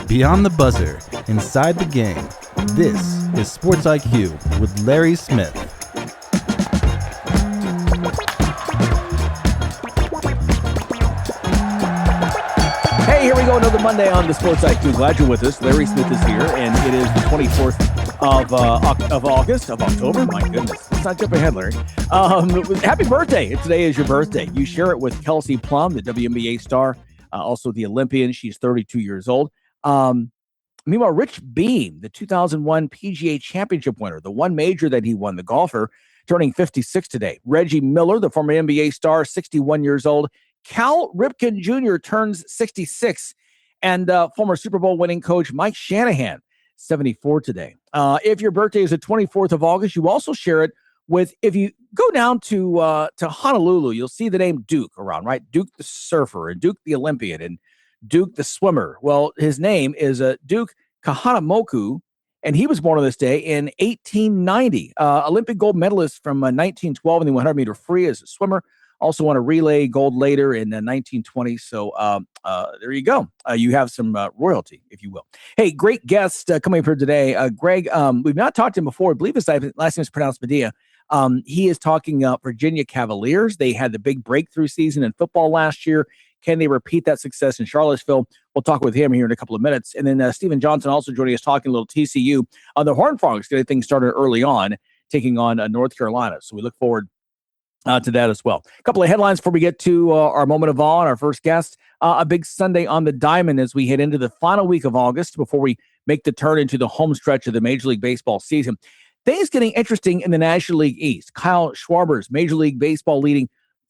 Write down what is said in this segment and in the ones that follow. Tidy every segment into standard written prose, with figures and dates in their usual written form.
Beyond the buzzer, inside the game, this is Sports IQ with Larry Smith. Hey, here we go, another Monday on the Sports IQ. Glad you're with us. Larry Smith is here, and it is the 24th of October. My goodness, let's not jump ahead, Larry. Happy birthday! If today is your birthday, you share it with Kelsey Plum, the WNBA star, also the Olympian. She's 32 years old. Meanwhile, Rich Beam, the 2001 PGA Championship winner, the one major that he won, the golfer, turning 56 today. Reggie Miller, the former NBA star, 61 years old. Cal Ripken Jr. turns 66, and former Super Bowl winning coach Mike Shanahan, 74 today. If your birthday is the 24th of August, you also share it with, if you go down to Honolulu, you'll see the name Duke around, right? Duke the surfer and Duke the Olympian and Duke the swimmer. Well, his name is Duke Kahanamoku, and he was born on this day in 1890. Olympic gold medalist from 1912 in the 100-meter free as a swimmer. Also won a relay gold later in 1920. So there you go. You have some royalty, if you will. Hey, great guest coming up here today. Greg, we've not talked to him before. I believe his last name is pronounced Medea. He is talking Virginia Cavaliers. They had the big breakthrough season in football last year. Can they repeat that success in Charlottesville? We'll talk with him here in a couple of minutes. And then Stephen Johnson also joining us, talking a little TCU. The Horned Frogs getting things started early on, taking on North Carolina. So we look forward to that as well. A couple of headlines before we get to our moment of awe and our first guest. A big Sunday on the diamond as we head into the final week of August before we make the turn into the home stretch of the Major League Baseball season. Things getting interesting in the National League East. Kyle Schwarber's Major League Baseball leading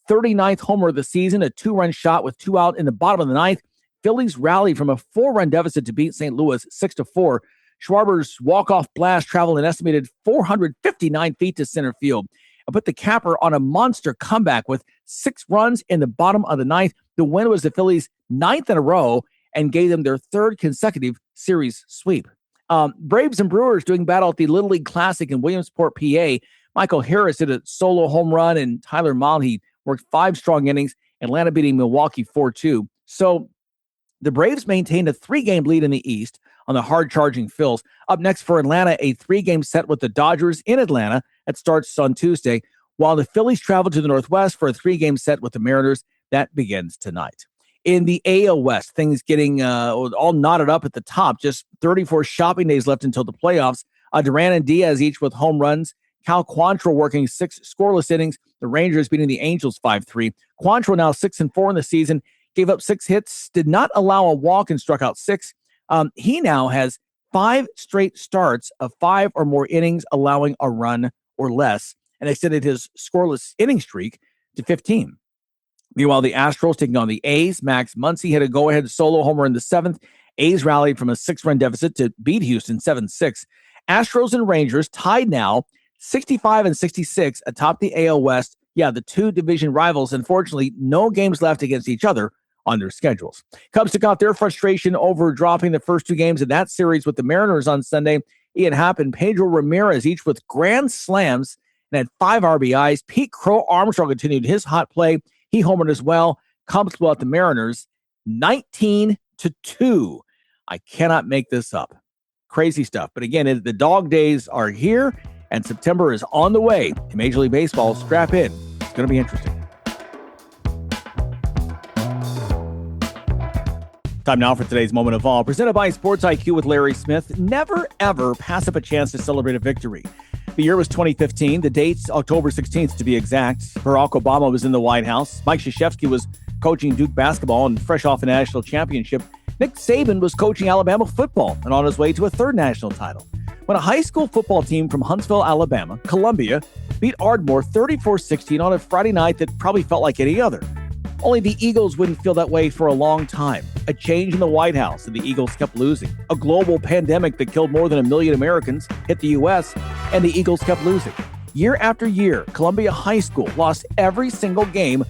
39th homer of the season, a 2-run shot with 2 out in the bottom of the ninth. Phillies rallied from a 4-run deficit to beat St. Louis 6-4. Schwarber's walk-off blast traveled an estimated 459 feet to center field and put the capper on a monster comeback with 6 runs in the bottom of the ninth. The win was the Phillies' 9th in a row and gave them their 3rd consecutive series sweep. Braves and Brewers doing battle at the Little League Classic in Williamsport, PA. Michael Harris hit a solo home run, and Tyler Mahle worked 5 strong innings. Atlanta beating Milwaukee 4-2. So the Braves maintained a 3-game lead in the East on the hard-charging Phils. Up next for Atlanta, a 3-game set with the Dodgers in Atlanta that starts on Tuesday, while the Phillies travel to the Northwest for a 3-game set with the Mariners that begins tonight. In the AL West, things getting all knotted up at the top. Just 34 shopping days left until the playoffs. Duran and Diaz each with home runs. Cal Quantrill working 6 scoreless innings. The Rangers beating the Angels 5-3. Quantrill now 6-4 in the season. Gave up 6 hits. Did not allow a walk and struck out 6. He now has 5 straight starts of 5 or more innings, allowing a run or less, and extended his scoreless inning streak to 15. Meanwhile, the Astros taking on the A's. Max Muncy hit a go-ahead solo homer in the 7th. A's rallied from a 6-run deficit to beat Houston 7-6. Astros and Rangers tied now 65 and 66 atop the AL West. Yeah, the 2 division rivals. Unfortunately, no games left against each other on their schedules. Cubs took out their frustration over dropping the first 2 games of that series with the Mariners on Sunday. Ian Happ and Pedro Ramirez each with grand slams and had 5 RBIs. Pete Crow Armstrong continued his hot play. He homered as well. Cubs blew out the Mariners 19-2. I cannot make this up. Crazy stuff. But again, the dog days are here, and September is on the way to Major League Baseball. Strap in. It's going to be interesting. Time now for today's Moment of Awe, presented by Sports IQ with Larry Smith. Never, ever pass up a chance to celebrate a victory. The year was 2015. The date's October 16th, to be exact. Barack Obama was in the White House. Mike Krzyzewski was coaching Duke basketball and fresh off a national championship. Nick Saban was coaching Alabama football and on his way to a 3rd national title. When a high school football team from Huntsville, Alabama, Columbia, beat Ardmore 34-16 on a Friday night that probably felt like any other. Only the Eagles wouldn't feel that way for a long time. A change in the White House, and the Eagles kept losing. A global pandemic that killed more than 1 million Americans hit the U.S., and the Eagles kept losing. Year after year, Columbia High School lost every single game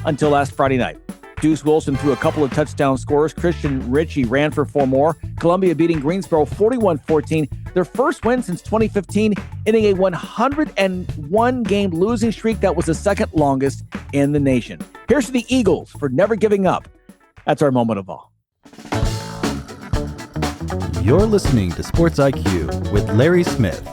until last Friday night. Deuce Wilson threw a couple of touchdown scores. Christian Ritchie ran for 4 more. Columbia beating Greensboro 41-14. Their first win since 2015, ending a 101-game losing streak that was the 2nd longest in the nation. Here's to the Eagles for never giving up. That's our moment of awe. You're listening to Sports IQ with Larry Smith.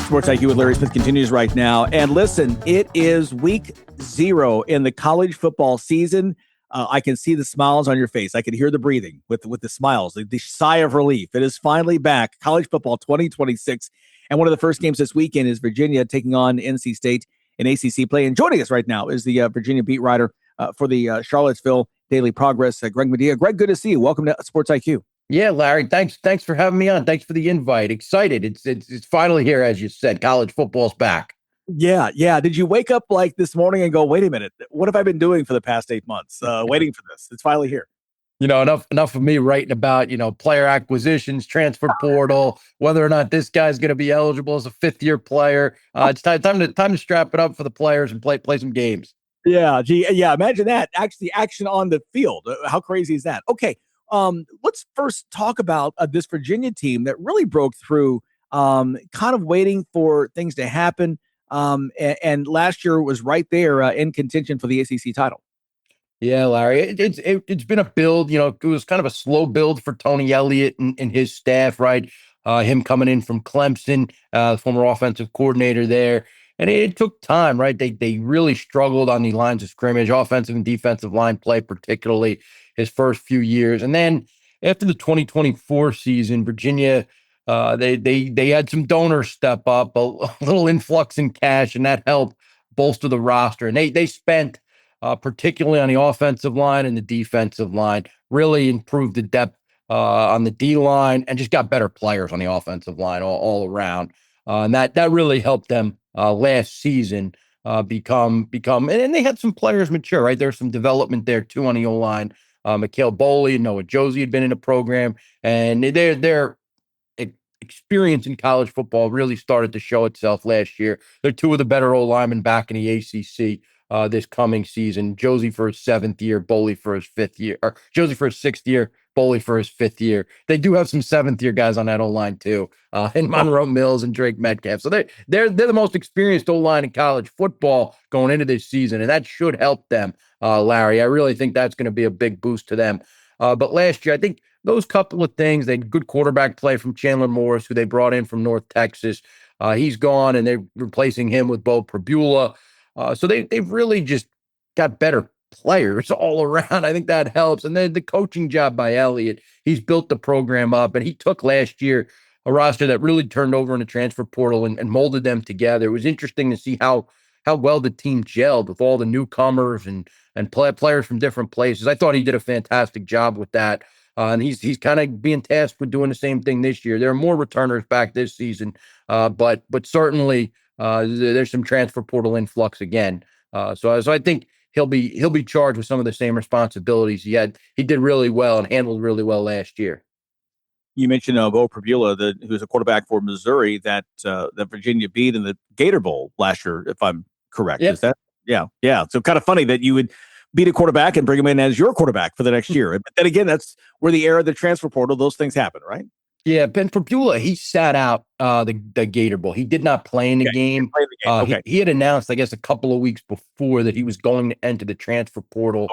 Sports IQ with Larry Smith continues right now. And listen, it is week 0 in the college football season. I can see the smiles on your face. I can hear the breathing with the smiles, the sigh of relief. It is finally back. College football 2026. And one of the first games this weekend is Virginia taking on NC State in ACC play. And joining us right now is the Virginia beat writer for the Charlottesville Daily Progress, Greg Medea. Greg, good to see you. Welcome to Sports IQ. Yeah, Larry, thanks for having me on. Thanks for the invite. Excited. It's finally here, as you said. College football's back. Yeah. Did you wake up like this morning and go, wait a minute, what have I been doing for the past 8 months? Waiting for this. It's finally here. Enough of me writing about, player acquisitions, transfer portal, whether or not this guy's going to be eligible as a fifth-year player. It's time to strap it up for the players and play some games. Yeah, imagine that. Actually, action on the field. How crazy is that? Okay, let's first talk about this Virginia team that really broke through, kind of waiting for things to happen. And last year was right there in contention for the ACC title. Yeah, Larry, it's been a build. It was kind of a slow build for Tony Elliott and his staff, right? Him coming in from Clemson, former offensive coordinator there, and it took time, right? They really struggled on the lines of scrimmage, offensive and defensive line play, particularly his first few years, and then after the 2024 season, Virginia. They had some donors step up, a little influx in cash, and that helped bolster the roster. And they spent particularly on the offensive line and the defensive line, really improved the depth on the D line and just got better players on the offensive line all around. And that really helped them last season become, and they had some players mature, right? There's some development there too on the O line. Mikhail Boley and Noah Josie had been in the program, and their experience in college football really started to show itself last year. They're two of the better O linemen back in the ACC. This coming season. Josie for his 7th year, Boley for his 5th year, or Josie for his 6th year, Boley for his 5th year. They do have some 7th year guys on that O-line too, and Monroe Mills and Drake Metcalf. So they're the most experienced O-line in college football going into this season, and that should help them, Larry. I really think that's going to be a big boost to them. But last year, I think those couple of things, they had good quarterback play from Chandler Morris, who they brought in from North Texas. He's gone, and they're replacing him with Bo Prabula. So they've really just got better players all around. I think that helps. And then the coaching job by Elliott, he's built the program up, and he took last year a roster that really turned over in the transfer portal and molded them together. It was interesting to see how well the team gelled with all the newcomers and players from different places. I thought he did a fantastic job with that. And he's kind of being tasked with doing the same thing this year. There are more returners back this season, but certainly there's some transfer portal influx again. So I think he'll be charged with some of the same responsibilities he did really well and handled really well last year. You mentioned Bo Prabula, who's a quarterback for Missouri that Virginia beat in the Gator Bowl last year, if I'm correct. Yep. Is that? Yeah. So kind of funny that you would beat a quarterback and bring him in as your quarterback for the next year. But then again, that's where the era of the transfer portal, those things happen, right? Yeah, Ben Prabula, he sat out the Gator Bowl. He did not play in the game. Okay. He had announced, I guess, a couple of weeks before that he was going to enter the transfer portal. Okay.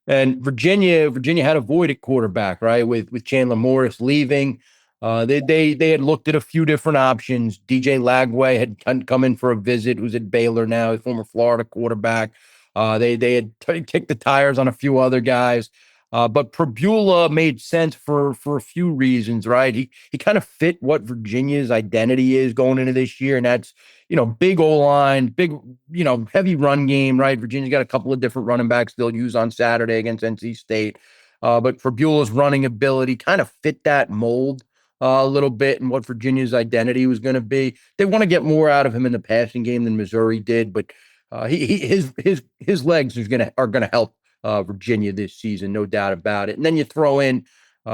And Virginia had a void at quarterback, right? With Chandler Morris leaving. They had looked at a few different options. DJ Lagway had come in for a visit, who's at Baylor now, a former Florida quarterback. They had kicked the tires on a few other guys. But Prabula made sense for a few reasons, right? He kind of fit what Virginia's identity is going into this year, and that's, big O-line, big, heavy run game, right? Virginia's got a couple of different running backs they'll use on Saturday against NC State. But Prabula's running ability kind of fit that mold a little bit and what Virginia's identity was going to be. They want to get more out of him in the passing game than Missouri did, but his legs are gonna help Virginia this season, no doubt about it. And then you throw in,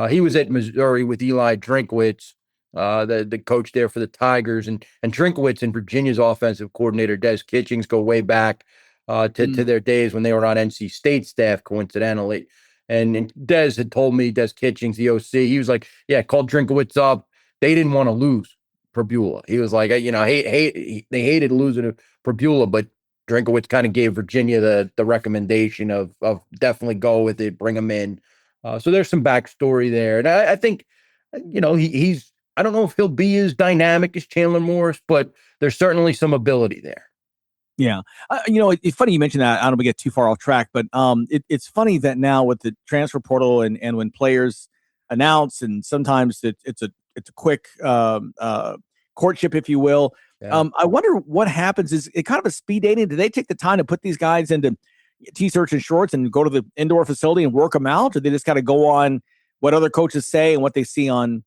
he was at Missouri with Eli Drinkwitz, the coach there for the Tigers, and Drinkwitz and Virginia's offensive coordinator Des Kitchings go way back to their days when they were on NC State staff, coincidentally. And Des had told me, Des Kitchings, the OC, he was like, yeah, called Drinkwitz up. They didn't want to lose Prabula. He was like, they hated losing to Prabula, but Drinkowitz kind of gave Virginia the recommendation of definitely go with it, bring him in. So there's some backstory there, and I think he's I don't know if he'll be as dynamic as Chandler Morris, but there's certainly some ability there. Yeah. It's funny you mentioned that. I don't want to get too far off track, but it's funny that now with the transfer portal and when players announce, and sometimes it's a quick courtship, if you will. Yeah. I wonder what happens. Is it kind of a speed dating? Do they take the time to put these guys into t-shirts and shorts and go to the indoor facility and work them out, or they just kind of go on what other coaches say and what they see on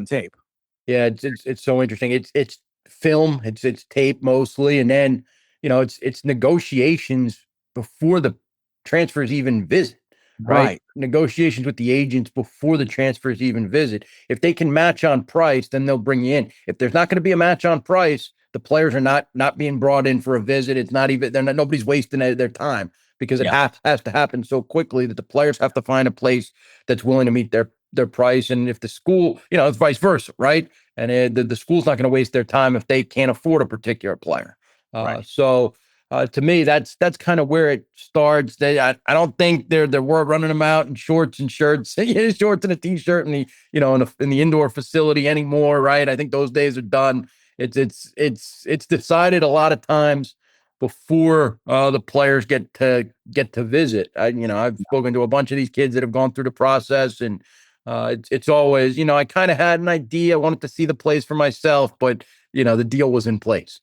tape? Yeah, it's so interesting. It's film, it's tape mostly, and then it's negotiations before the transfers even visit, right? Right. Negotiations with the agents before the transfers even visit. If they can match on price, then they'll bring you in. If there's not going to be a match on price, the players are not being brought in for a visit. It's not even nobody's wasting their time because it has to happen so quickly that the players have to find a place that's willing to meet their price. And if the school, it's vice versa, right? And the school's not going to waste their time if they can't afford a particular player. Right. So to me, that's kind of where it starts. I don't think they're running them out in shorts and shirts, shorts and a t-shirt in the in the indoor facility anymore, right? I think those days are done. It's decided a lot of times before the players get to visit. I've spoken to a bunch of these kids that have gone through the process, and it's always, I kind of had an idea. I wanted to see the place for myself, but the deal was in place.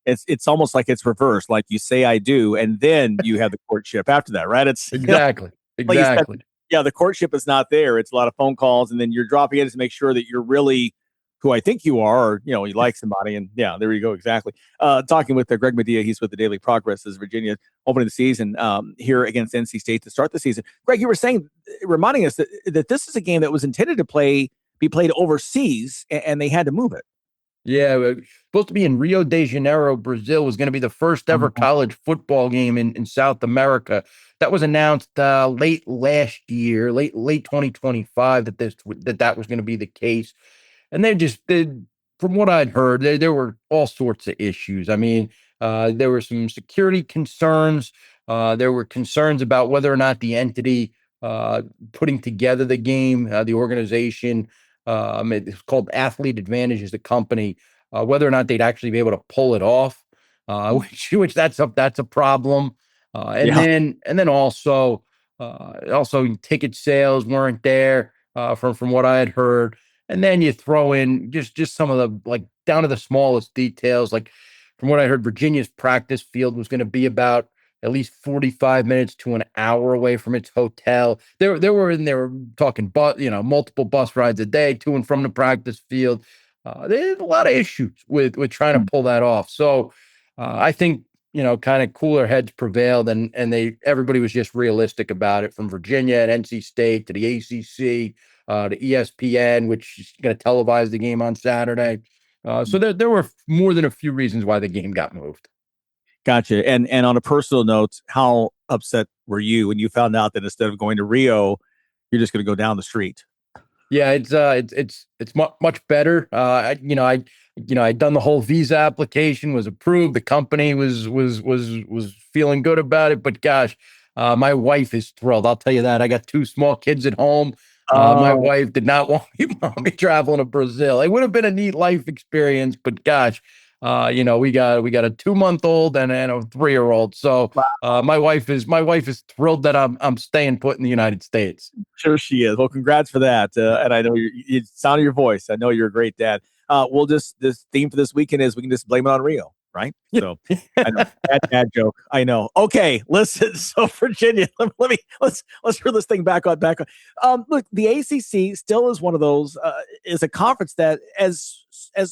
It's almost like it's reversed. Like you say, I do, and then you have the courtship after that, right? It's exactly. Like you said, yeah, the courtship is not there. It's a lot of phone calls, and then you're dropping in to make sure that you're really who I think you are, or you like somebody, and yeah, there you go, exactly. Talking with Greg Medea, he's with the Daily Progress as Virginia opening the season here against NC State to start the season. Greg, you were saying, reminding us that this is a game that was intended to be played overseas, and they had to move it. Yeah, supposed to be in Rio de Janeiro, Brazil. Was going to be the first ever college football game in South America. That was announced late last year, late 2025, that was going to be the case. And from what I'd heard, there were all sorts of issues. I mean, there were some security concerns. There were concerns about whether or not the entity putting together the game, the organization, it's called Athlete Advantage is the company, whether or not they'd actually be able to pull it off, which that's a problem. And then also ticket sales weren't there from what I had heard. And then you throw in just some of the, like, down to the smallest details. Like, from what I heard, Virginia's practice field was going to be about at least 45 minutes to an hour away from its hotel. They were talking multiple bus rides a day to and from the practice field. There's a lot of issues with trying to pull that off. So I think kind of cooler heads prevailed, and everybody was just realistic about it, from Virginia and NC State to the ACC, to ESPN, which is going to televise the game on Saturday. So there were more than a few reasons why the game got moved. Gotcha. And on a personal note, how upset were you when you found out that instead of going to Rio, you're just going to go down the street? Yeah, it's much better. I'd done the whole visa application, was approved. The company was feeling good about it, but gosh, my wife is thrilled. I'll tell you that. I got two small kids at home. My wife did not want me traveling to Brazil. It would have been a neat life experience, but gosh, we got a 2-month-old and a 3-year-old. So my wife is thrilled that I'm staying put in the United States. Sure she is. Well, congrats for that. And I know you sound of your voice. I know you're a great dad. This theme for this weekend is we can just blame it on Rio, right? So I know, bad joke. I know. Okay, listen. So Virginia, let's reel this thing back on. Look, the ACC still is one of those is a conference that as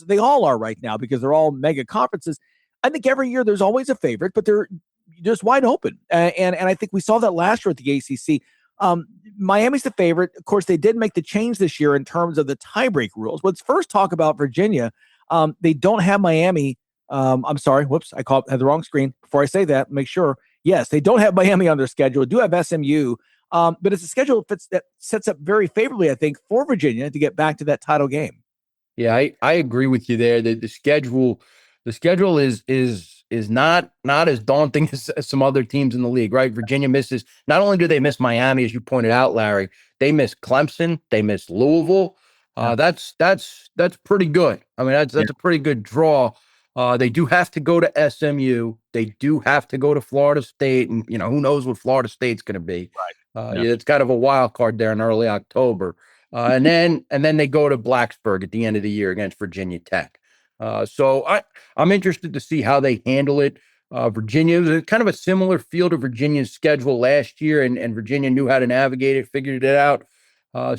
they all are right now, because they're all mega conferences. I think every year there's always a favorite, but they're just wide open. And I think we saw that last year at the ACC. Miami's the favorite. Of course, they did make the change this year in terms of the tiebreak rules. Let's first talk about Virginia. They don't have Miami. I'm sorry. Whoops. Had the wrong screen. Before I say that, make sure. Yes, they don't have Miami on their schedule. They do have SMU. But it's a schedule that sets up very favorably, I think, for Virginia to get back to that title game. Yeah, I agree with you there. The schedule is is not as daunting as some other teams in the league, right? Virginia misses. Not only do they miss Miami, as you pointed out, Larry, they miss Clemson, they miss Louisville. Yeah. That's pretty good. I mean, Yeah. that's a pretty good draw. They do have to go to SMU. They do have to go to Florida State, and who knows what Florida State's going to be. Yeah. Yeah, it's kind of a wild card there in early October, and then they go to Blacksburg at the end of the year against Virginia Tech. So I'm interested to see how they handle it. Virginia was kind of a similar feel to Virginia's schedule last year, and Virginia knew how to navigate it, figured it out.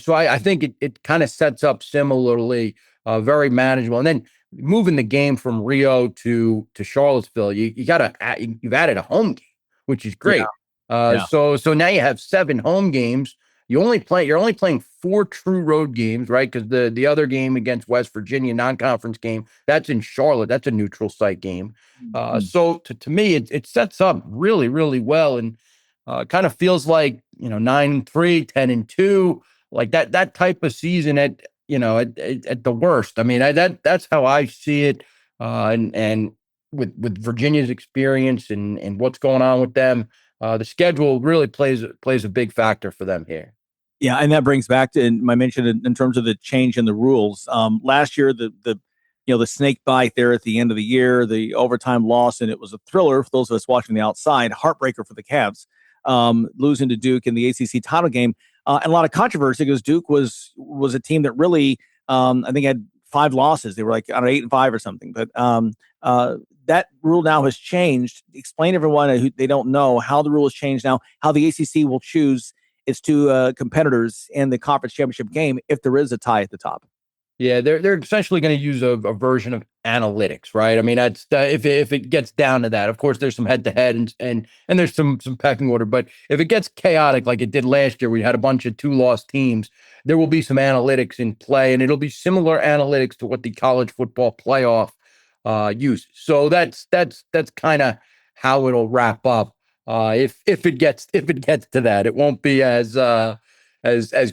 So I think it kind of sets up similarly, very manageable. And then moving the game from Rio to Charlottesville, you've added a home game, which is Yeah. great. Yeah. So now you have 7 home games. You're only playing 4 true road games, right? Because the other game against West Virginia, non-conference game, that's in Charlotte. That's a neutral site game. So to me, it sets up really, really well, and kind of feels like 9-3, 10-2, like that type of season at the worst. I mean, that's how I see it. And with Virginia's experience and what's going on with them, the schedule really plays a big factor for them here. Yeah, and that brings back to my mention in terms of the change in the rules. Last year, the snake bite there at the end of the year, the overtime loss, and it was a thriller for those of us watching the outside, heartbreaker for the Cavs, losing to Duke in the ACC title game, and a lot of controversy because Duke was a team that really, I think, had 5 losses. They were like 8-5 or something, but that rule now has changed. Explain to everyone who they don't know how the rule has changed now, how the ACC will choose its 2 competitors in the conference championship game if there is a tie at the top. Yeah, they're essentially going to use a version of analytics, right? I mean, that's if it gets down to that. Of course, there's some head to head and there's some pecking order, but if it gets chaotic like it did last year, we had a bunch of 2-loss teams. There will be some analytics in play, and it'll be similar analytics to what the college football playoff uses. So that's kind of how it'll wrap up. If it gets to that, it won't be as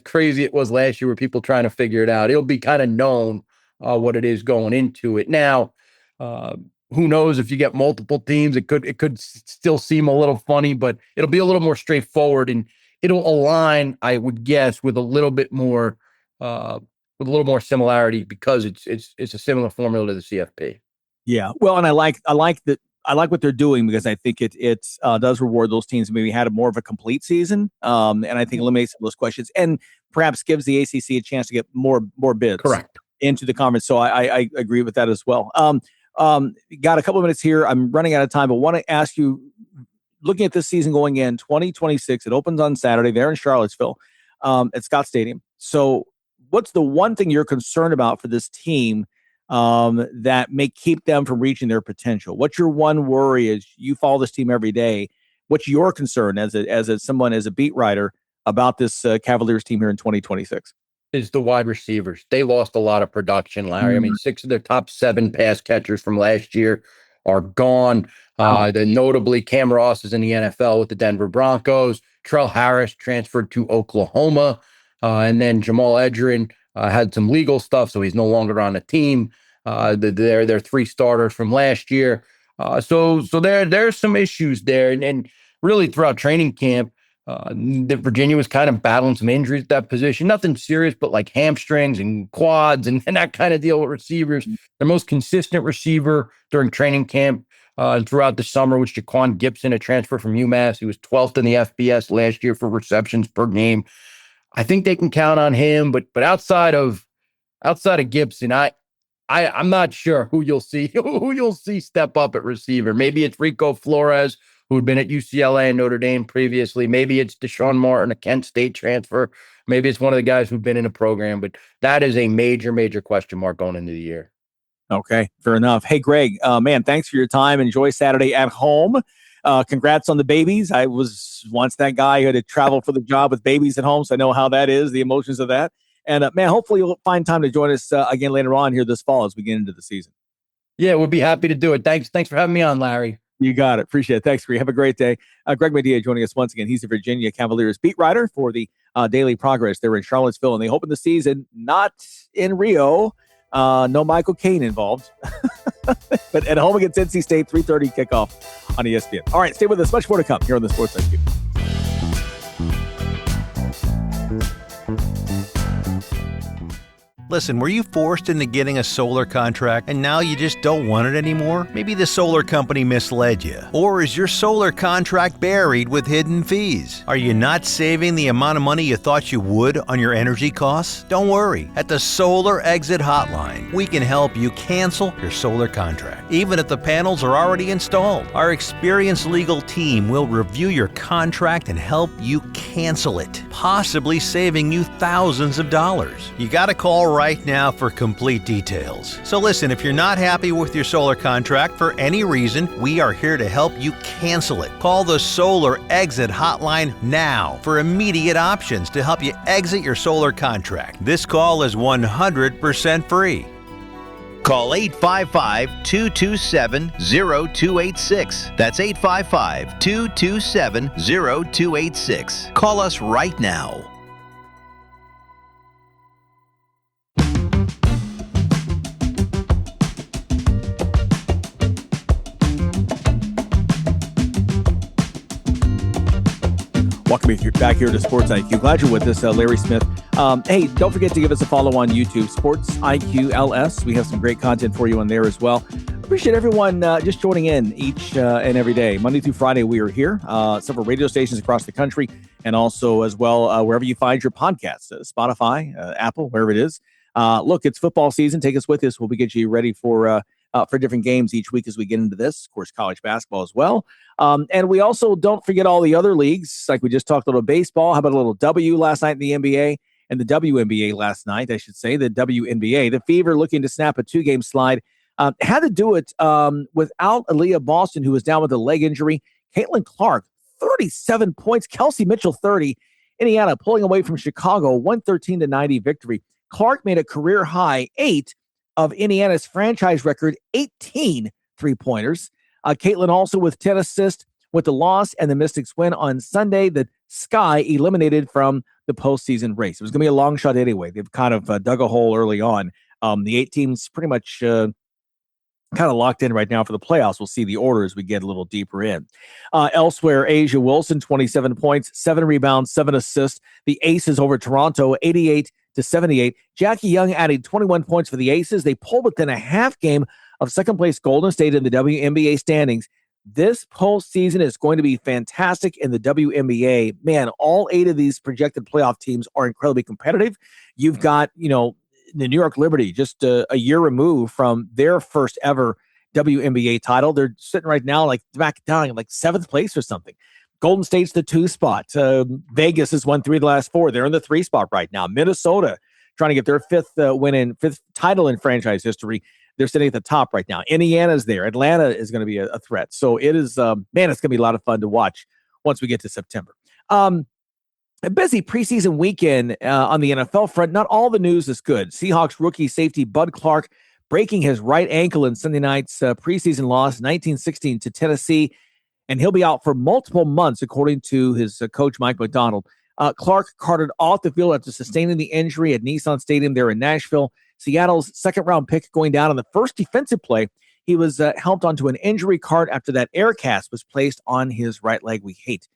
crazy it was last year with people trying to figure it out. It'll be kind of known what it is going into it. Now, who knows if you get multiple teams, it could still seem a little funny, but it'll be a little more straightforward, and it'll align, I would guess, with a little bit more similarity because it's a similar formula to the CFP. Yeah, well, and I like that. I like what they're doing because I think it does reward those teams who maybe had a more of a complete season, and I think eliminates some of those questions and perhaps gives the ACC a chance to get more bids Correct into the conference. So I agree with that as well. Got a couple of minutes here. I'm running out of time, but want to ask you, looking at this season going in 2026, it opens on Saturday there in Charlottesville at Scott Stadium. So what's the one thing you're concerned about for this team that may keep them from reaching their potential? What's your one worry as you follow this team every day? What's your concern as a beat writer about this Cavaliers team here in 2026? Is the wide receivers. They lost a lot of production, Larry. I mean, 6 of their top 7 pass catchers from last year are gone. Notably, Cam Ross is in the NFL with the Denver Broncos. Trell Harris transferred to Oklahoma. And then Jamal Edgerrin had some legal stuff, so he's no longer on the team. They're 3 starters from last year. So there's some issues there. And really throughout training camp, Virginia was kind of battling some injuries at that position. Nothing serious, but like hamstrings and quads and that kind of deal with receivers. Their most consistent receiver during training camp and throughout the summer was Jaquan Gibson, a transfer from UMass. He was 12th in the FBS last year for receptions per game. I think they can count on him, but outside of Gibson, I'm not sure who you'll see step up at receiver. Maybe it's Rico Flores, who had been at UCLA and Notre Dame previously. Maybe it's Deshaun Martin, a Kent State transfer. Maybe it's one of the guys who've been in a program, but that is a major, major question mark going into the year. Okay, fair enough. Hey, Greg, man, thanks for your time. Enjoy Saturday at home. Congrats on the babies. I was once that guy who had to travel for the job with babies at home, so I know how that is, the emotions of that. And, man, hopefully you'll find time to join us again later on here this fall as we get into the season. Yeah, we'll be happy to do it. Thanks for having me on, Larry. You got it. Appreciate it. Thanks, Greg. Have a great day. Greg Medea joining us once again. He's the Virginia Cavaliers beat writer for the Daily Progress. They're in Charlottesville, and they open the season not in Rio. No Michael Caine involved. But at home against NC State, 3:30 kickoff on ESPN. All right, stay with us. Much more to come here on the Sports IQ. Listen, were you forced into getting a solar contract and now you just don't want it anymore? Maybe the solar company misled you. Or is your solar contract buried with hidden fees? Are you not saving the amount of money you thought you would on your energy costs? Don't worry. At the Solar Exit Hotline, we can help you cancel your solar contract, even if the panels are already installed. Our experienced legal team will review your contract and help you cancel it, possibly saving you thousands of dollars. You gotta call right now for complete details. So listen, if you're not happy with your solar contract for any reason, we are here to help you cancel it. Call the Solar Exit Hotline now for immediate options to help you exit your solar contract. This call is 100% free. Call 855-227-0286. That's 855-227-0286. Call us right now. Welcome back here to Sports IQ. Glad you're with us, Larry Smith. Hey, don't forget to give us a follow on YouTube, Sports IQ LS. We have some great content for you on there as well. Appreciate everyone just joining in each and every day. Monday through Friday, we are here. Several radio stations across the country, and also as well wherever you find your podcasts, Spotify, Apple, wherever it is. Look, it's football season. Take us with us. We'll get you ready for different games each week as we get into this. Of course, college basketball as well. And we also don't forget all the other leagues, like we just talked a little baseball. How about a little W last night in the NBA and the WNBA last night, I should say, the WNBA. The Fever looking to snap a 2-game slide. Had to do it without Aaliyah Boston, who was down with a leg injury. Caitlin Clark, 37 points. Kelsey Mitchell, 30. Indiana pulling away from Chicago, 113-90 victory. Clark made a career high 8 of Indiana's franchise record, 18 three-pointers. Caitlin also with 10 assists with the loss and the Mystics win on Sunday. The Sky eliminated from the postseason race. It was going to be a long shot anyway. They've kind of dug a hole early on. The 8 teams pretty much kind of locked in right now for the playoffs. We'll see the order as we get a little deeper in. Elsewhere, Asia Wilson, 27 points, 7 rebounds, 7 assists. The Aces over Toronto, 88-78. Jackie Young added 21 points for the Aces. They pulled within a half game of second-place Golden State in the WNBA standings. This postseason is going to be fantastic in the WNBA. Man, all 8 of these projected playoff teams are incredibly competitive. You've got, the New York Liberty, just a year removed from their first ever WNBA title. They're sitting right now like back down in like 7th place or something. Golden State's the 2 spot. Vegas has won 3 of the last 4. They're in the 3 spot right now. Minnesota trying to get their 5th title in franchise history. They're sitting at the top right now. Indiana's there. Atlanta is going to be a threat. So it is, it's going to be a lot of fun to watch once we get to September. A busy preseason weekend on the NFL front. Not all the news is good. Seahawks rookie safety Bud Clark breaking his right ankle in Sunday night's preseason loss, 19-16 to Tennessee, and he'll be out for multiple months, according to his coach, Mike McDonald. Clark carted off the field after sustaining the injury at Nissan Stadium there in Nashville. Seattle's second-round pick going down on the first defensive play. He was helped onto an injury cart after that air cast was placed on his right leg. We hate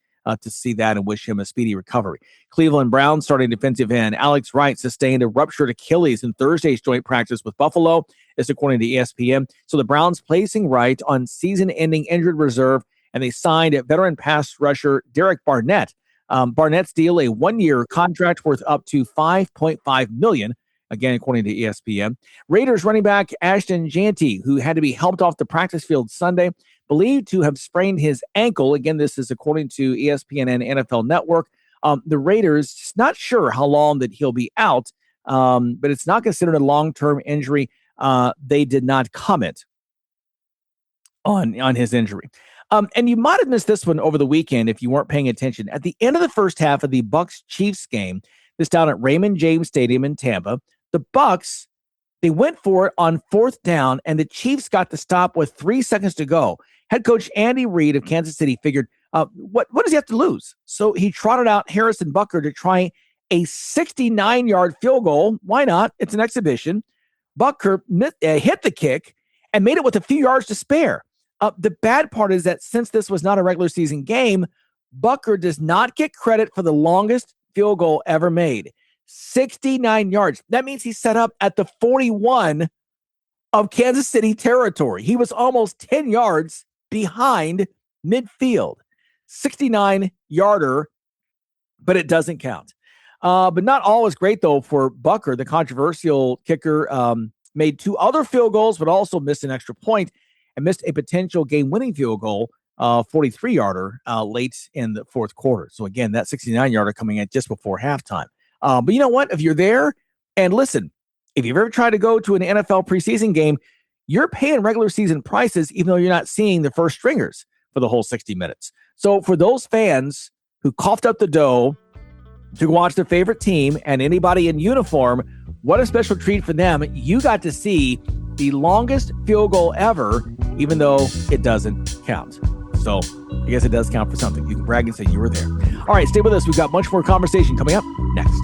to see that and wish him a speedy recovery. Cleveland Browns starting defensive end Alex Wright sustained a ruptured Achilles in Thursday's joint practice with Buffalo, is according to ESPN. So the Browns placing Wright on season-ending injured reserve, and they signed veteran pass rusher Derek Barnett. Barnett's deal, a 1-year contract worth up to $5.5 million. Again, according to ESPN. Raiders running back Ashton Jeanty, who had to be helped off the practice field Sunday, believed to have sprained his ankle. Again, this is according to ESPN and NFL Network. The Raiders, just not sure how long that he'll be out, but it's not considered a long-term injury. They did not comment on his injury. And you might have missed this one over the weekend if you weren't paying attention. At the end of the first half of the Bucs-Chiefs game, this down at Raymond James Stadium in Tampa, the Bucs, they went for it on 4th down, and the Chiefs got the stop with 3 seconds to go. Head coach Andy Reid of Kansas City figured, what does he have to lose? So he trotted out Harrison Butker to try a 69-yard field goal. Why not? It's an exhibition. Butker hit the kick, and made it with a few yards to spare. The bad part is that since this was not a regular season game, Butker does not get credit for the longest field goal ever made. 69 yards. That means he set up at the 41 of Kansas City territory. He was almost 10 yards behind midfield. 69-yarder, but it doesn't count. But not all is great, though, for Butker. The controversial kicker made 2 other field goals, but also missed an extra point and missed a potential game-winning field goal, 43-yarder, late in the fourth quarter. So, again, that 69-yarder coming in just before halftime. But you know what? If you're there, and listen, if you've ever tried to go to an NFL preseason game, you're paying regular season prices, even though you're not seeing the first stringers for the whole 60 minutes. So for those fans who coughed up the dough to watch their favorite team and anybody in uniform, what a special treat for them. You got to see the longest field goal ever, even though it doesn't count. So I guess it does count for something. You can brag and say you were there. All right, stay with us. We've got much more conversation coming up next.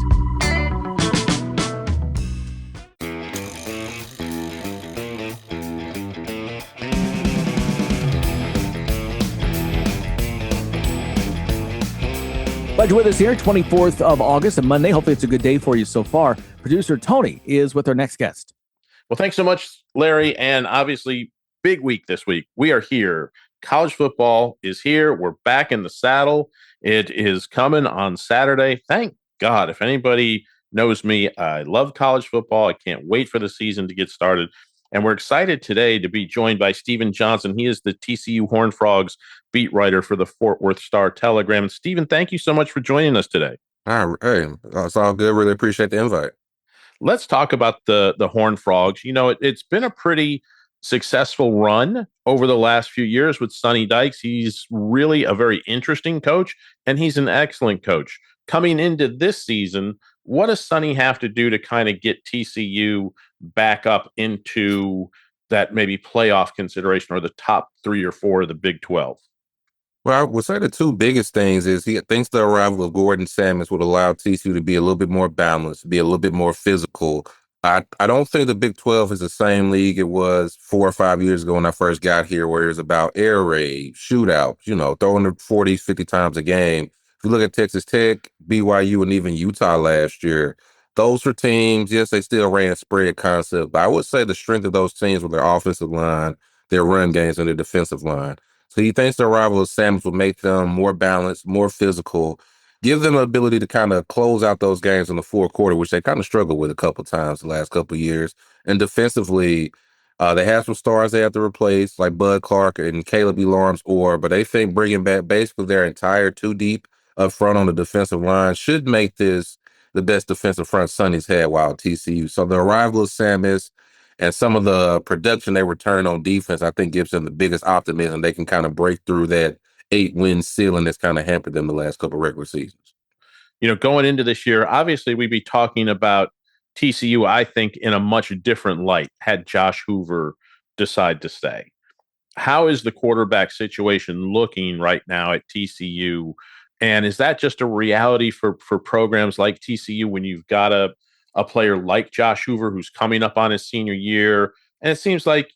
Glad you're with us here, 24th of August, a Monday. Hopefully it's a good day for you so far. Producer Tony is with our next guest. Well, thanks so much, Larry. And obviously, big week this week. We are here. College football is here. We're back in the saddle. It is coming on Saturday. Thank God. If anybody knows me, I love college football. I can't wait for the season to get started. And we're excited today to be joined by Stephen Johnson. He is the TCU Horned Frogs beat writer for the Fort Worth Star-Telegram. And Stephen, thank you so much for joining us today. Hey, it's all good. Really appreciate the invite. Let's talk about the Horned Frogs. You know, it's been a pretty successful run over the last few years with Sonny Dykes. He's really a very interesting coach, and he's an excellent coach. Coming into this season, what does Sonny have to do to kind of get TCU back up into that maybe playoff consideration or the top 3 or 4 of the Big 12? Well, I would say the 2 biggest things is he thinks the arrival of Gordon Sammons would allow TCU to be a little bit more balanced, be a little bit more physical. I don't think the Big 12 is the same league it was 4 or 5 years ago when I first got here, where it was about air raid, shootouts, throwing the 40, 50 times a game. If you look at Texas Tech, BYU, and even Utah last year, those were teams, yes, they still ran a spread concept, but I would say the strength of those teams were their offensive line, their run games, and their defensive line. So he thinks the arrival of Sammons will make them more balanced, more physical, give them the ability to kind of close out those games in the fourth quarter, which they kind of struggled with a couple times the last couple of years. And defensively, they have some stars they have to replace, like Bud Clark and Caleb Elarms, but they think bringing back basically their entire 2 deep up front on the defensive line should make this the best defensive front Sonny's had while at TCU. So the arrival of Sammons and some of the production they return on defense, I think, gives them the biggest optimism. They can kind of break through that 8-win ceiling that's kind of hampered them the last couple of regular seasons. Going into this year, obviously we'd be talking about TCU, I think, in a much different light had Josh Hoover decide to stay. How is the quarterback situation looking right now at TCU? And is that just a reality for programs like TCU when you've got a player like Josh Hoover who's coming up on his senior year? And it seems like,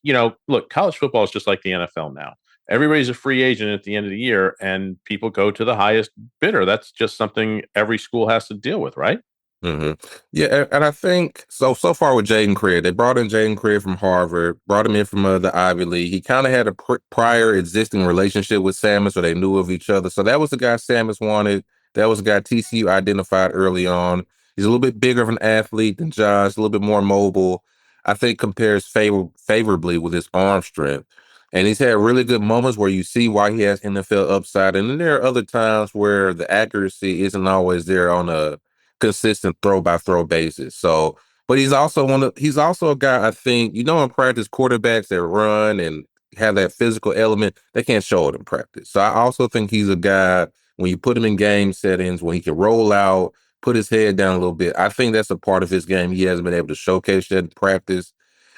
look, college football is just like the NFL now. Everybody's a free agent at the end of the year, and people go to the highest bidder. That's just something every school has to deal with, right? Mm-hmm. Yeah, and I think so far with Jaden Craig, they brought in Jaden Craig from Harvard, brought him in from the Ivy League. He kind of had a prior existing relationship with Sammons, so they knew of each other. So that was the guy Sammons wanted. That was the guy TCU identified early on. He's a little bit bigger of an athlete than Josh, a little bit more mobile. I think compares favorably with his arm strength. And he's had really good moments where you see why he has NFL upside. And then there are other times where the accuracy isn't always there on a consistent throw-by-throw basis. So, but he's also a guy, I think, in practice, quarterbacks that run and have that physical element, they can't show it in practice. So I also think he's a guy, when you put him in game settings, when he can roll out, put his head down a little bit, I think that's a part of his game he hasn't been able to showcase that in practice.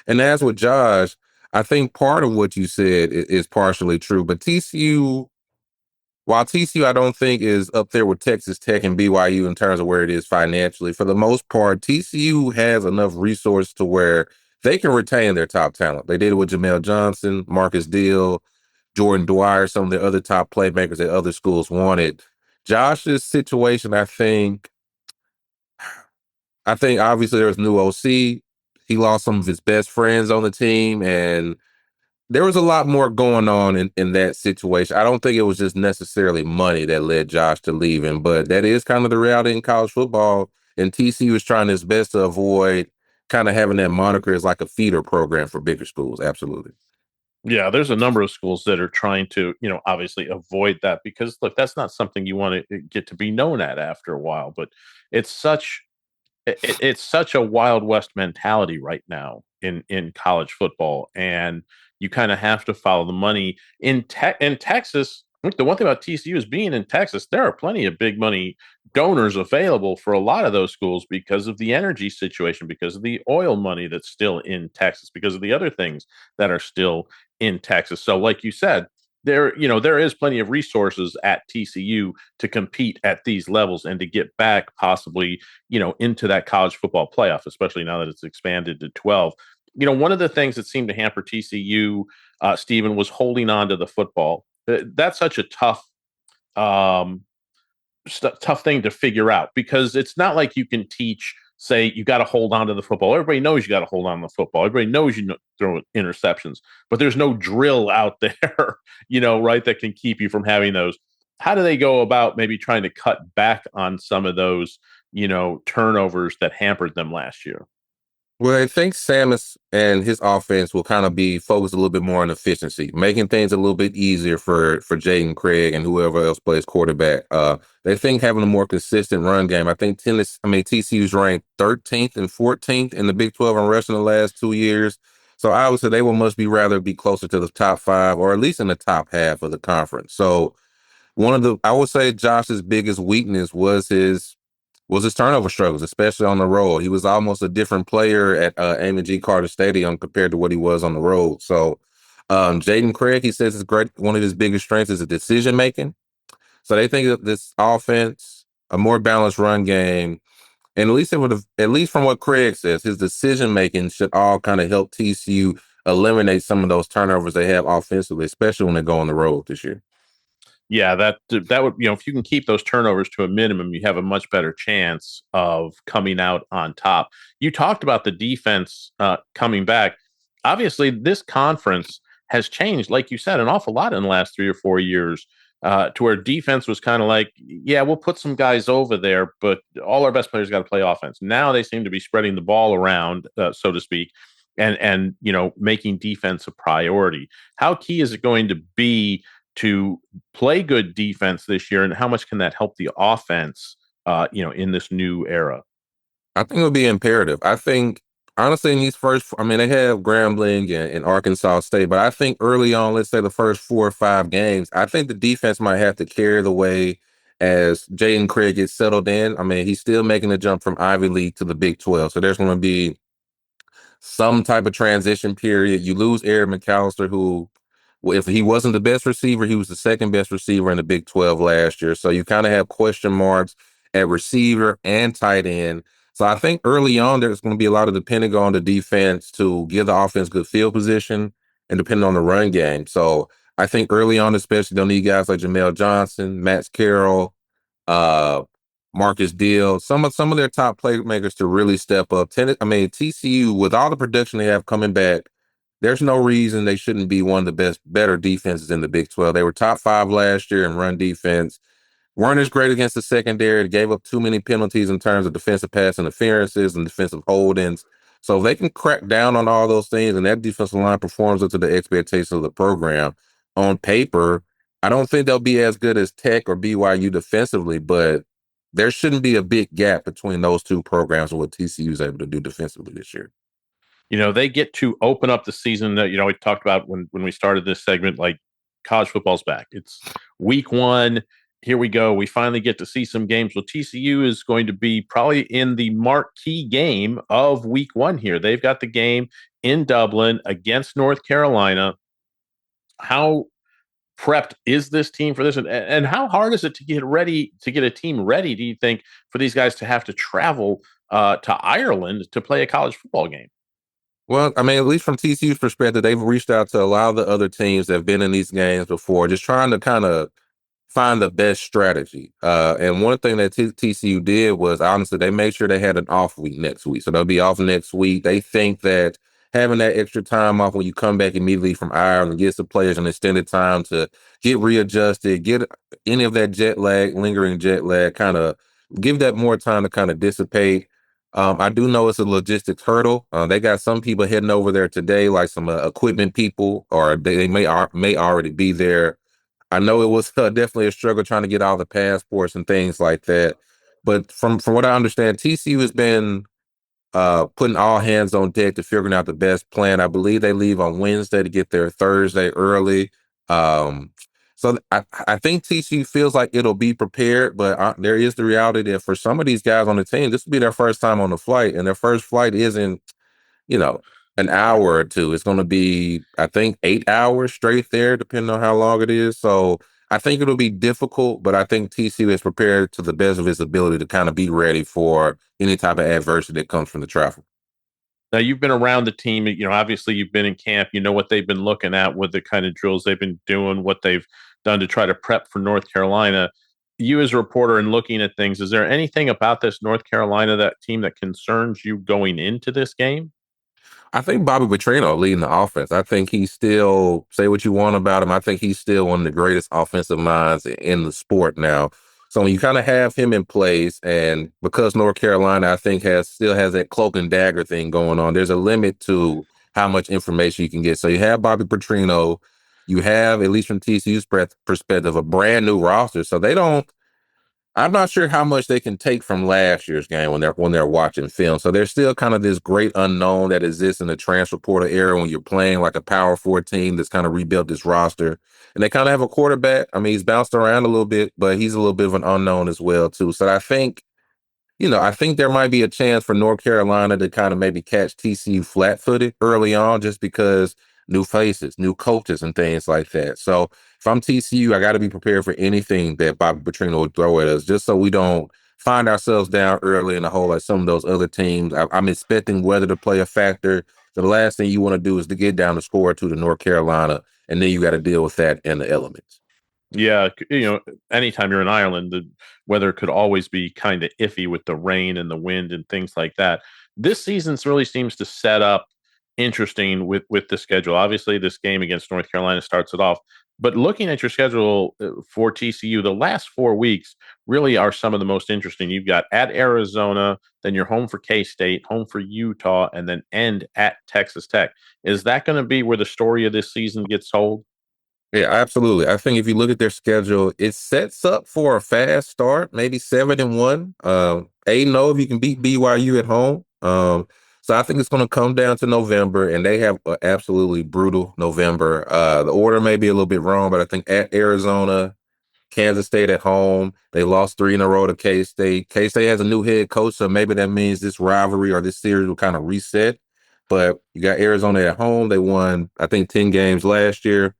And as with Josh, I think part of what you said is partially true, but while TCU I don't think is up there with Texas Tech and BYU in terms of where it is financially, for the most part, TCU has enough resource to where if they can retain their top talent. They did it with Jamel Johnson, Marcus Deal, Jordan Dwyer, some of the other top playmakers that other schools wanted. Josh's situation, I think obviously there was new OC. He lost some of his best friends on the team, and there was a lot more going on in that situation. I don't think it was just necessarily money that led Josh to leaving, but that is kind of the reality in college football. And TCU is trying its best to avoid kind of having that moniker as like a feeder program for bigger schools. Absolutely. Yeah, there's a number of schools that are trying to, obviously avoid that because look, that's not something you want to get to be known at after a while. But it's such it's such a Wild West mentality right now in college football, and you kind of have to follow the money in Texas. Look, the one thing about TCU is being in Texas, there are plenty of big money donors available for a lot of those schools because of the energy situation, because of the oil money that's still in Texas, because of the other things that are still in Texas. So, like you said, there is plenty of resources at TCU to compete at these levels and to get back possibly, into that college football playoff, especially now that it's expanded to 12. One of the things that seemed to hamper TCU, Stephen, was holding on to the football. That's such a um, tough thing to figure out because it's not like you can teach, say, you got to hold on to the football. Everybody knows you got to hold on to the football. Everybody knows throw interceptions, but there's no drill out there, right, that can keep you from having those. How do they go about maybe trying to cut back on some of those, turnovers that hampered them last year? Well, I think Samus and his offense will kind of be focused a little bit more on efficiency, making things a little bit easier for Jaden Craig and whoever else plays quarterback. They think having a more consistent run game. I think TCU's ranked 13th and 14th in the Big 12 in rushing the last 2 years. So obviously they must be rather be closer to the top five or at least in the top half of the conference. So I would say Josh's biggest weakness was his turnover struggles, especially on the road. He was almost a different player at Amon G. Carter Stadium compared to what he was on the road. So Jaden Craig, he says, is great. One of his biggest strengths is the decision making. So they think that this offense, a more balanced run game, and at least from what Craig says, his decision making should all kind of help TCU eliminate some of those turnovers they have offensively, especially when they go on the road this year. Yeah, that would, if you can keep those turnovers to a minimum, you have a much better chance of coming out on top. You talked about the defense coming back. Obviously, this conference has changed, like you said, an awful lot in the last 3 or 4 years, to where defense was kind of like, yeah, we'll put some guys over there, but all our best players got to play offense. Now they seem to be spreading the ball around, so to speak, and making defense a priority. How key is it going to be to play good defense this year, and how much can that help the offense, in this new era? I think it'll be imperative. I think honestly in these first, I mean, they have Grambling and Arkansas State, but I think early on, let's say the first 4 or 5 games, I think the defense might have to carry the way as Jaden Craig gets settled in. I mean, he's still making the jump from Ivy League to the Big 12, so there's going to be some type of transition period. You lose Eric McAllister, who, well, if he wasn't the best receiver, he was the second best receiver in the Big 12 last year. So you kind of have question marks at receiver and tight end. So I think early on, there's going to be a lot of depending on the defense to give the offense good field position and depending on the run game. So I think early on, especially, they'll need guys like Jamel Johnson, Max Carroll, uh, Marcus Deal, some of their top playmakers to really step up. TCU, with all the production they have coming back, there's no reason they shouldn't be one of the better defenses in the Big 12. They were top five last year in run defense. Weren't as great against the secondary. They gave up too many penalties in terms of defensive pass interferences and defensive holdings. So if they can crack down on all those things and that defensive line performs up to the expectations of the program, on paper, I don't think they'll be as good as Tech or BYU defensively, but there shouldn't be a big gap between those two programs and what TCU is able to do defensively this year. They get to open up the season that, we talked about when we started this segment, like college football's back. It's week one. Here we go. We finally get to see some games. Well, TCU is going to be probably in the marquee game of week one here. They've got the game in Dublin against North Carolina. How prepped is this team for this? And how hard is it to get a team ready, do you think, for these guys to have to travel to Ireland to play a college football game? Well, I mean, at least from TCU's perspective, they've reached out to a lot of the other teams that have been in these games before, just trying to kind of find the best strategy. And one thing that TCU did was honestly they made sure they had an off week next week, so they'll be off next week. They think that having that extra time off when you come back immediately from Ireland gives the players an extended time to get readjusted, get any of that jet lag, lingering jet lag, kind of give that more time to kind of dissipate. I do know it's a logistics hurdle. They got some people heading over there today, like some equipment people, or they may already be there. I know it was definitely a struggle trying to get all the passports and things like that. But from what I understand, TCU has been putting all hands on deck to figuring out the best plan. I believe they leave on Wednesday to get there Thursday early. Um, so I think TCU feels like it'll be prepared, but there is the reality that for some of these guys on the team, this will be their first time on the flight, and their first flight isn't you know, an hour or two. It's going to be, I think, 8 hours straight there, depending on how long it is. So I think it'll be difficult, but I think TCU is prepared to the best of its ability to kind of be ready for any type of adversity that comes from the travel. Now you've been around the team, obviously you've been in camp, you know what they've been looking at, what the kind of drills they've been doing, what they've done to try to prep for North Carolina. You as a reporter and looking at things, is there anything about this North Carolina that team that concerns you going into this game? I think Bobby Petrino leading the offense. I think he's still, say what you want about him, I think he's still one of the greatest offensive minds in the sport now. So when you kind of have him in place, and because North Carolina, I think still has that cloak and dagger thing going on, there's a limit to how much information you can get. So you have Bobby Petrino, you have, at least from TCU's perspective, a brand new roster. So they don't I'm not sure how much they can take from last year's game when they're watching film. So there's still kind of this great unknown that exists in the transfer portal era when you're playing like a Power Four team that's kind of rebuilt this roster. And they kind of have a quarterback. I mean, he's bounced around a little bit, but he's a little bit of an unknown as well too. So I think there might be a chance for North Carolina to kind of maybe catch TCU flat-footed early on, just because new faces, new coaches, and things like that. So if I'm TCU, I got to be prepared for anything that Bobby Petrino would throw at us, just so we don't find ourselves down early in the hole like some of those other teams. I'm expecting weather to play a factor. So the last thing you want to do is to get down the score to the North Carolina, and then you got to deal with that in the elements. Yeah, anytime you're in Ireland, the weather could always be kind of iffy with the rain and the wind and things like that. This season really seems to set up interesting with the schedule. Obviously, this game against North Carolina starts it off. But looking at your schedule for TCU, the last 4 weeks really are some of the most interesting. You've got at Arizona, then you're home for K-State, home for Utah, and then end at Texas Tech. Is that going to be where the story of this season gets told? Yeah, absolutely. I think if you look at their schedule, it sets up for a fast start, maybe 7-1. 8-0 if you can beat BYU at home. So I think it's going to come down to November, and they have an absolutely brutal November. The order may be a little bit wrong, but I think at Arizona, Kansas State at home, they lost 3 in a row to K-State. K-State has a new head coach, so maybe that means this rivalry or this series will kind of reset. But you got Arizona at home. They won, I think, 10 games last year.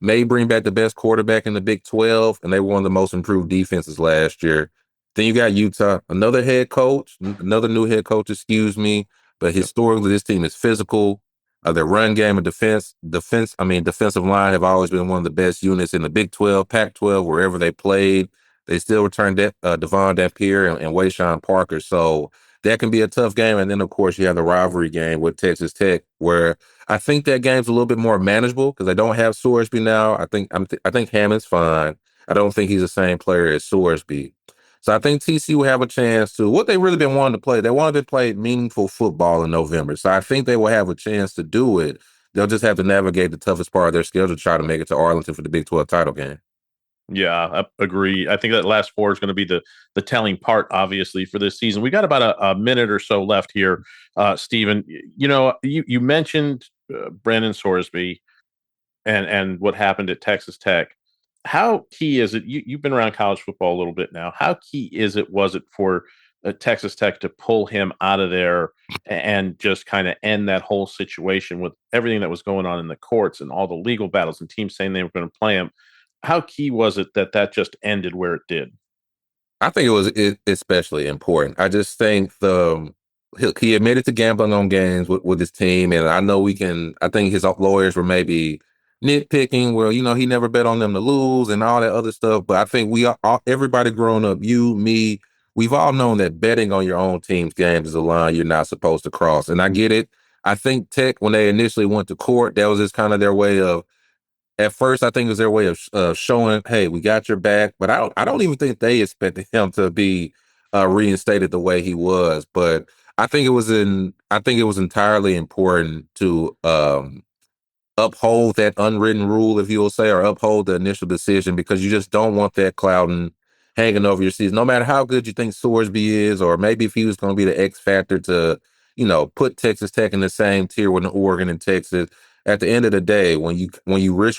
May bring back the best quarterback in the Big 12, and they were one of the most improved defenses last year. Then you got Utah, another head coach, another new head coach, excuse me. But historically, this team is physical. Their run game and defensive line have always been one of the best units in the Big 12, Pac-12, wherever they played. They still returned Devon Dampier and Wayshawn Parker. So that can be a tough game. And then, of course, you have the rivalry game with Texas Tech, where I think that game's a little bit more manageable because I don't have Sorsby now. I think Hammond's fine. I don't think he's the same player as Sorsby. So I think TCU will have a chance to what they really been wanting to play. They wanted to play meaningful football in November. So I think they will have a chance to do it. They'll just have to navigate the toughest part of their schedule to try to make it to Arlington for the Big 12 title game. Yeah, I agree. I think that last four is going to be the telling part, obviously, for this season. We got about a minute or so left here, Stephen. You mentioned Brandon Sorsby and what happened at Texas Tech. How key is it? You've been around college football a little bit now. How key was it for Texas Tech to pull him out of there and just kind of end that whole situation with everything that was going on in the courts and all the legal battles and teams saying they were going to play him? How key was it that just ended where it did? I think it was especially important. I just think he admitted to gambling on games with his team, and I think his lawyers were maybe nitpicking. Well, he never bet on them to lose and all that other stuff. But I think everybody growing up, you, me, we've all known that betting on your own team's games is a line you're not supposed to cross. And I get it. I think Tech, when they initially went to court, that was just kind of their way of. At first, I think it was their way of showing, "Hey, we got your back." But I don't even think they expected him to be reinstated the way he was. But I think it was entirely important to uphold that unwritten rule, if you will say, or uphold the initial decision, because you just don't want that clouding hanging over your season. No matter how good you think Sorsby is, or maybe if he was going to be the X factor to, put Texas Tech in the same tier with Oregon and Texas. At the end of the day, when you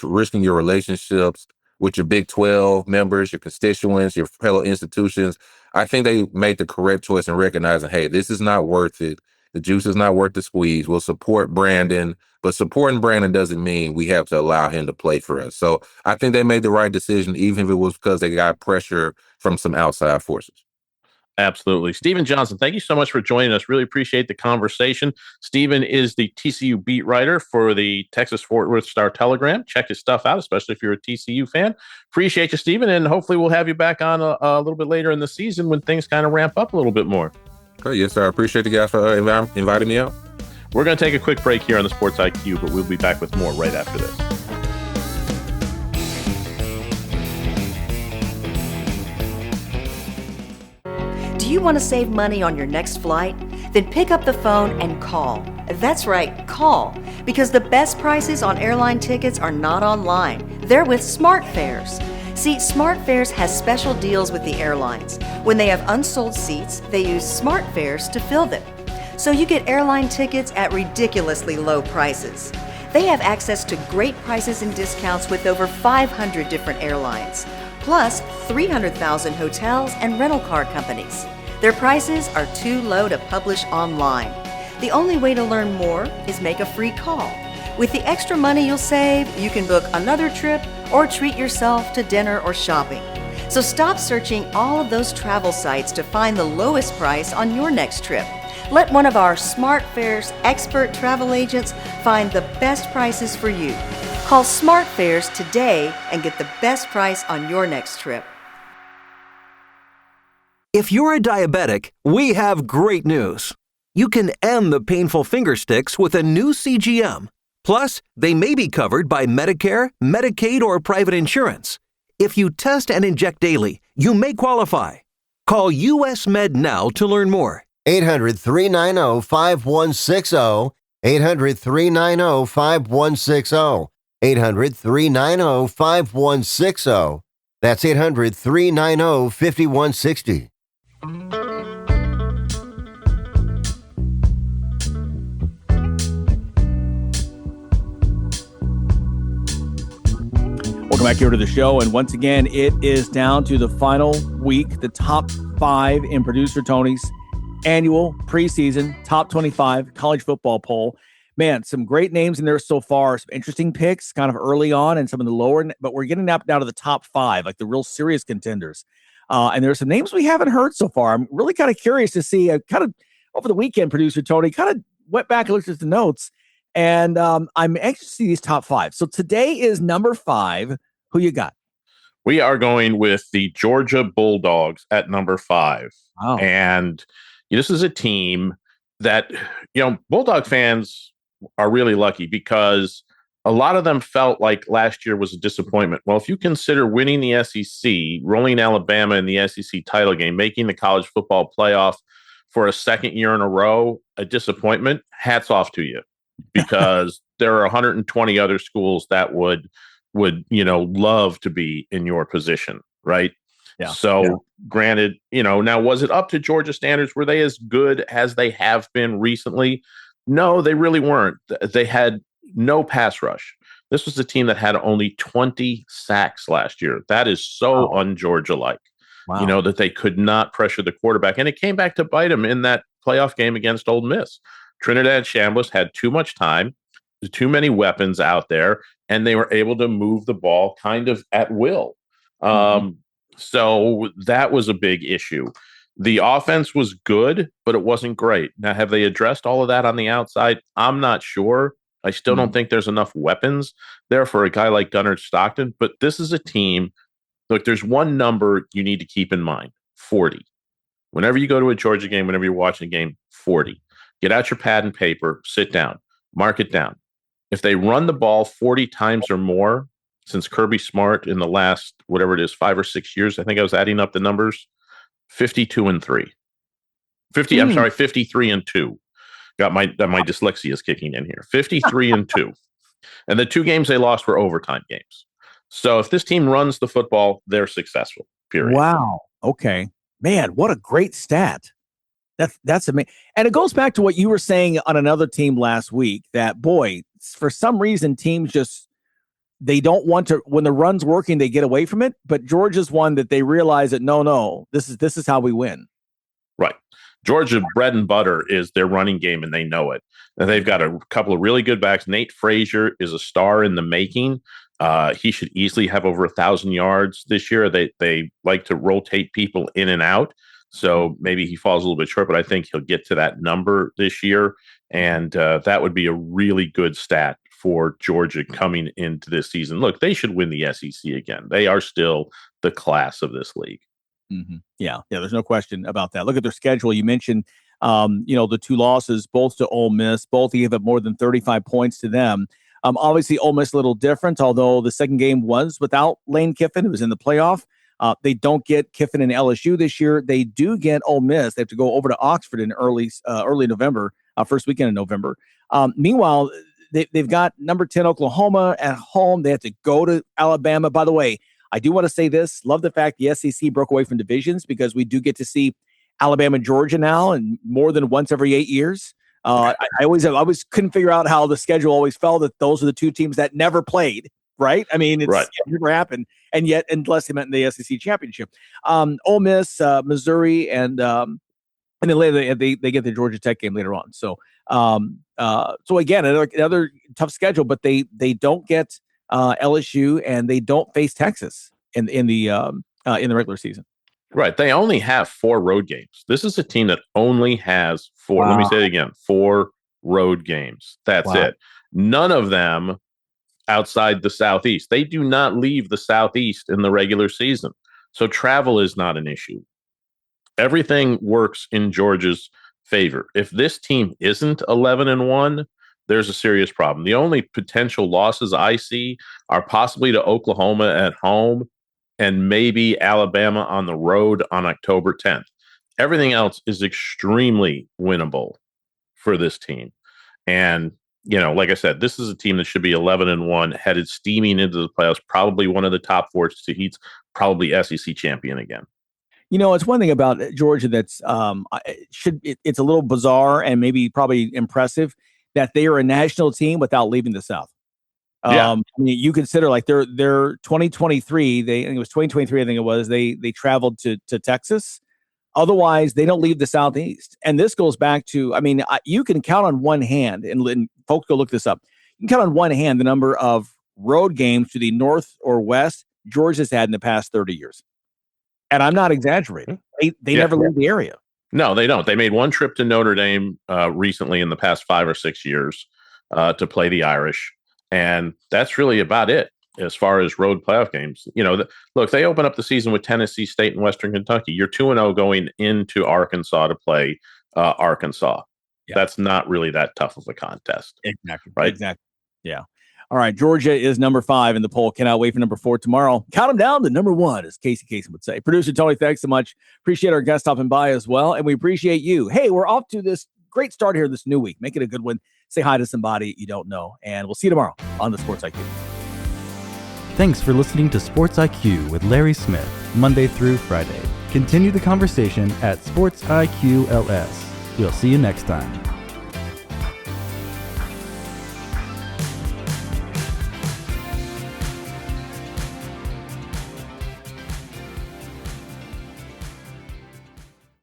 risking your relationships with your Big 12 members, your constituents, your fellow institutions, I think they made the correct choice in recognizing, hey, this is not worth it. The juice is not worth the squeeze. We'll support Brandon, but supporting Brandon doesn't mean we have to allow him to play for us. So I think they made the right decision, even if it was because they got pressure from some outside forces. Absolutely. Stephen Johnson, thank you so much for joining us. Really appreciate the conversation. Stephen is the TCU beat writer for the Texas Fort Worth Star-Telegram. Check his stuff out, especially if you're a TCU fan. Appreciate you, Stephen, and hopefully we'll have you back on a little bit later in the season when things kind of ramp up a little bit more. Okay, yes, sir. I appreciate you guys for inviting me out. We're going to take a quick break here on the Sports IQ, but we'll be back with more right after this. Do you want to save money on your next flight? Then pick up the phone and call. That's right, call. Because the best prices on airline tickets are not online. They're with SmartFares. See, SmartFares has special deals with the airlines. When they have unsold seats, they use SmartFares to fill them. So you get airline tickets at ridiculously low prices. They have access to great prices and discounts with over 500 different airlines, plus 300,000 hotels and rental car companies. Their prices are too low to publish online. The only way to learn more is make a free call. With the extra money you'll save, you can book another trip or treat yourself to dinner or shopping. So stop searching all of those travel sites to find the lowest price on your next trip. Let one of our SmartFares expert travel agents find the best prices for you. Call SmartFares today and get the best price on your next trip. If you're a diabetic, we have great news. You can end the painful finger sticks with a new CGM. Plus, they may be covered by Medicare, Medicaid, or private insurance. If you test and inject daily, you may qualify. Call US Med now to learn more. 800-390-5160. 800-390-5160. 800-390-5160. That's 800-390-5160. Welcome back here to the show. And once again, it is down to the final week, the top 5 in producer Tony's annual preseason top 25 college football poll. Man, some great names in there so far. Some interesting picks kind of early on and some of the lower, but we're getting up now to the top 5, like the real serious contenders. And there's some names we haven't heard so far. I'm really kind of curious to see, kind of over the weekend, producer Tony kind of went back and looked at the notes, and I'm anxious to see these top 5. So today is number 5. Who you got? We are going with the Georgia Bulldogs at number 5. Wow. And this is a team that, Bulldog fans are really lucky because a lot of them felt like last year was a disappointment. Well, if you consider winning the SEC, rolling Alabama in the SEC title game, making the college football playoff for a second year in a row, a disappointment, hats off to you, because there are 120 other schools that would love to be in your position, right? Yeah. So granted, now was it up to Georgia standards? Were they as good as they have been recently? No, they really weren't. They had no pass rush. This was a team that had only 20 sacks last year. That is so un-Georgia-like, that they could not pressure the quarterback. And it came back to bite them in that playoff game against Ole Miss. Trinidad Chambliss had too much time, too many weapons out there, and they were able to move the ball kind of at will. So that was a big issue. The offense was good, but it wasn't great. Now, have they addressed all of that on the outside? I'm not sure. I still don't think there's enough weapons there for a guy like Gunnar Stockton, but this is a team. Look, there's one number you need to keep in mind, 40. Whenever you go to a Georgia game, whenever you're watching a game, 40. Get out your pad and paper, sit down, mark it down. If they run the ball 40 times or more since Kirby Smart in the last, whatever it is, 5 or 6 years, I think I was adding up the numbers, 52-3. 53-2. Got my dyslexia is kicking in here. 53-2. And the 2 games they lost were overtime games. So if this team runs the football, they're successful. Period. Wow. Okay. Man, what a great stat. That's amazing. And it goes back to what you were saying on another team last week that, boy, for some reason, teams just, they don't want to, when the run's working, they get away from it. But Georgia's one that they realize that, no, this is how we win. Right. Georgia bread and butter is their running game, and they know it. And they've got a couple of really good backs. Nate Frazier is a star in the making. He should easily have over 1,000 yards this year. They like to rotate people in and out. So maybe he falls a little bit short, but I think he'll get to that number this year. And that would be a really good stat for Georgia coming into this season. Look, they should win the SEC again. They are still the class of this league. Mm-hmm. Yeah, there's no question about that. Look at their schedule. You mentioned, the 2 losses, both to Ole Miss, both gave up more than 35 points to them. Obviously, Ole Miss a little different, although the second game was without Lane Kiffin. It was in the playoff. They don't get Kiffin and LSU this year. They do get Ole Miss. They have to go over to Oxford in early November, first weekend in November. Meanwhile, they've got number 10 Oklahoma at home. They have to go to Alabama. By the way, I do want to say this. Love the fact the SEC broke away from divisions because we do get to see Alabama and Georgia now and more than once every 8 years. I always couldn't figure out how the schedule always fell that those are the 2 teams that never played. Right. I mean, it never happened. And yet, unless they meant in the SEC championship, Ole Miss, Missouri, and then later they get the Georgia Tech game later on. So again, another tough schedule, but they don't get LSU and they don't face Texas in the regular season. Right. They only have 4 road games. This is a team that only has 4. Wow. Let me say it again. 4 road games. That's it. None of them outside the Southeast. They do not leave the Southeast in the regular season. So travel is not an issue. Everything works in Georgia's favor. If this team isn't 11-1, there's a serious problem. The only potential losses I see are possibly to Oklahoma at home and maybe Alabama on the road on October 10th. Everything else is extremely winnable for this team. And like I said, this is a team that should be 11-1, headed steaming into the playoffs, probably one of the top 4 seeds, probably SEC champion again. It's one thing about Georgia that's it's a little bizarre and maybe probably impressive that they are a national team without leaving the South. I mean, you consider like their 2023, I think it was they traveled to Texas. Otherwise, they don't leave the Southeast. And this goes back to, I mean, you can count on one hand, and folks go look this up. You can count on one hand the number of road games to the North or West Georgia's had in the past 30 years. And I'm not exaggerating. They never leave the area. No, they don't. They made one trip to Notre Dame recently in the past 5 or 6 years to play the Irish. And that's really about it as far as road playoff games. Look, they open up the season with Tennessee State and Western Kentucky. You're 2-0 going into Arkansas to play Arkansas. Yeah. That's not really that tough of a contest. Exactly. Right? Exactly. Yeah. All right. Georgia is number 5 in the poll. Cannot wait for number 4 tomorrow. Count them down to number 1, as Casey would say. Producer Tony, thanks so much. Appreciate our guest stopping by as well. And we appreciate you. Hey, we're off to this great start here this new week. Make it a good one. Say hi to somebody you don't know. And we'll see you tomorrow on the Sports IQ. Thanks for listening to Sports IQ with Larry Smith, Monday through Friday. Continue the conversation at Sports IQ LS. We'll see you next time.